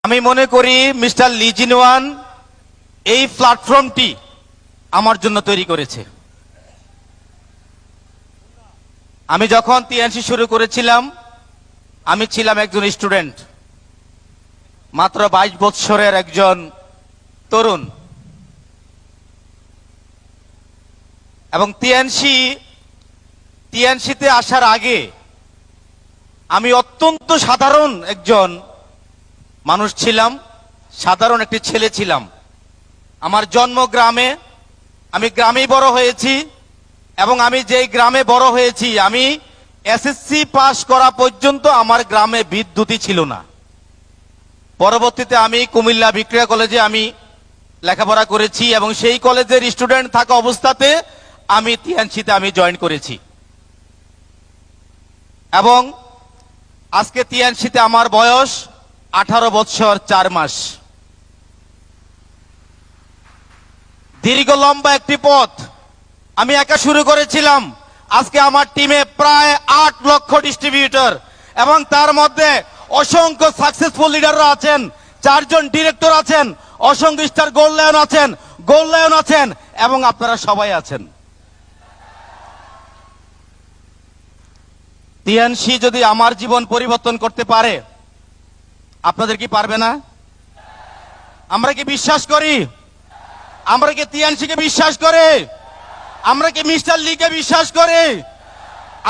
আমি মনে করি মিস্টার লি জিনওয়ান এই প্ল্যাটফর্মটি আমার জন্য তৈরি করেছে। আমি যখন টিএনসি শুরু করেছিলাম আমি ছিলাম একজন স্টুডেন্ট, মাত্র 22 বছরের একজন তরুণ, এবং টিএনসিতে আসার আগে আমি অত্যন্ত সাধারণ একজন মানুষ ছিলাম, সাধারণ একটি ছেলে ছিলাম। আমার জন্ম গ্রামে, আমি গ্রামেই বড় হয়েছি, এবং আমি যেই গ্রামে বড় হয়েছি আমি এসএসসি পাস করা পর্যন্ত আমার গ্রামে বিদ্যুৎই ছিল না। পরবর্তীতে আমি কুমিল্লা ভিক্টোরিয়া কলেজে আমি লেখাপড়া করেছি, এবং সেই কলেজের স্টুডেন্ট থাকা অবস্থাতে আমি টিএনসিতে আমি জয়েন করেছি, এবং আজকে টিএনসিতে আমার বয়স 18 বছর 4 মাস। দীর্ঘ লম্বা একটি পথ আমি একা শুরু করেছিলাম। আজকে আমার টিমে প্রায় 8 লক্ষ ডিস্ট্রিবিউটর, এবং তার মধ্যে অসংখ্য সাকসেসফুল লিডাররা আছেন, 4 জন ডিরেক্টর আছেন, অসংখ্য স্টার গোল্ড লায়ন আছেন, এবং আপনারা সবাই আছেন। টিএনসি যদি আমার জীবন পরিবর্তন করতে পারে, আপনাদের কি পারবে না? আমরা কি বিশ্বাস করি? আমরা কি টিএনসিকে বিশ্বাস করে? আমরা কি মিস্টার লিকে বিশ্বাস করে?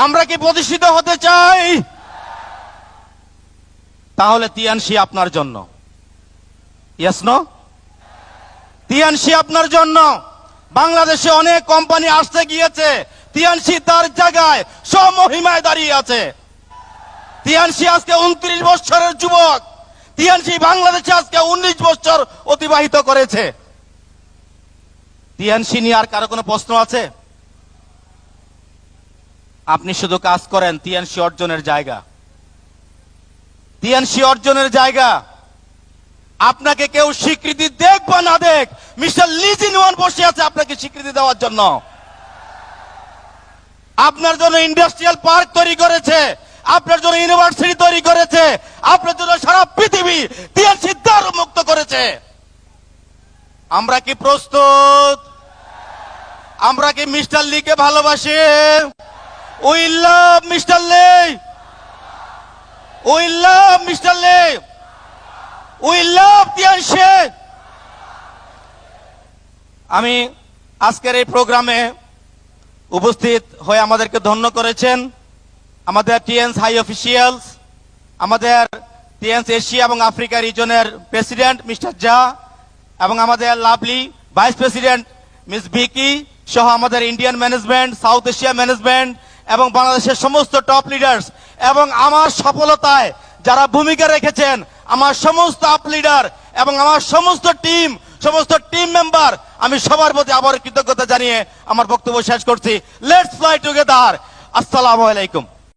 আমরা কি প্রতিষ্ঠিত হতে চাই? তাহলে টিএনসি আপনার জন্য। Yes no? টিএনসি আপনার জন্য। বাংলাদেশে অনেক কোম্পানি আসতে গিয়েছে, টিএনসি তার জায়গায় স্বমহিমায় দাঁড়িয়ে আছে। টিএনসি আজকে 29 বছরের যুবক, টিএনসি বাংলাদেশে আজকে 19 বছর অতিবাহিত করেছে। টিএনসি নিয়ে আর কারো কোনো প্রশ্ন আছে? আপনি শুধু কাজ করেন টিএনসি অর্জনের জায়গা। টিএনসি অর্জনের জায়গা। আপনাকে কেউ স্বীকৃতি দেখ বা না দেখ, মিস্টার লি জিনওয়ান বসে আছে আপনাকে স্বীকৃতি দেওয়ার জন্য। আপনার জন্য ইন্ডাস্ট্রিয়াল পার্ক তৈরি করেছে, আপনার জন্য ইউনিভার্সিটি তৈরি করেছে, আপনার জন্য সারা পৃথিবী টিএনসি দ্বার মুক্ত করেছে। আমরা কি প্রস্তুত? আমরা কি মিস্টার লিকে ভালোবাসি? We love mister Lee, we love mister Lee, we love TNC. আমি আজকের এই প্রোগ্রামে উপস্থিত হয়ে আমাদেরকে ধন্য করেছেন আমাদের টিএনস হাই অফিসিয়ালস, আমাদের টিএনস এশিয়া এবং আফ্রিকা রিজনের প্রেসিডেন্ট মিস্টার জা, এবং আমাদের lovely vice president miss Vicky সহ আমাদের Indian management, south Asia management, এবং বাংলাদেশের সমস্ত টপ লিডার্স, এবং আমার সফলতায় যারা ভূমিকা রেখেছেন আমার সমস্ত আপ লিডার এবং আমার সমস্ত টিম মেম্বার, আমি সবার প্রতি আবার কৃতজ্ঞতা জানিয়ে আমার বক্তব্য শেষ করছি। Let's fly together. আসসালামু আলাইকুম।